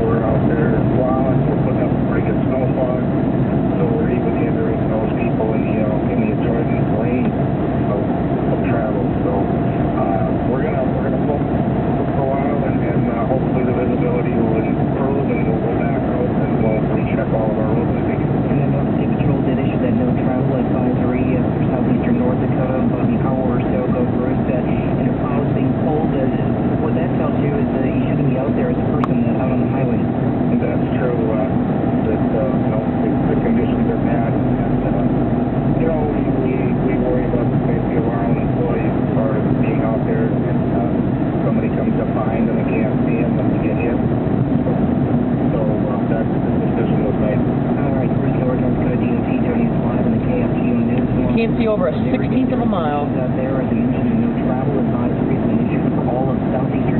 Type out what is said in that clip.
we're out there plowing, we're putting up a pretty good snow fog, so we're even hindering those people in the adjoining lane of travel. So we're gonna pull for a while, and hopefully the visibility will improve, and we'll go back out and we'll recheck all of our roads, I think. And then State Patrol did issue that no travel advisory for southeastern North Dakota, about an hour or so ago, Bruce, and the plows being pulled. What that tells you is that you shouldn't be out there as a person out on the highway. That's true. The conditions are bad, and we worry about the safety of our own employees as far as being out there, and somebody comes up behind them and can't see them and get hit. So that's the decision was made. All right, Bruce, North Dakota DOT joining us live in the KFGO News. Can't see over a 16th of a mile. Out there, as I mentioned, no travel advisories been issued for all of southeastern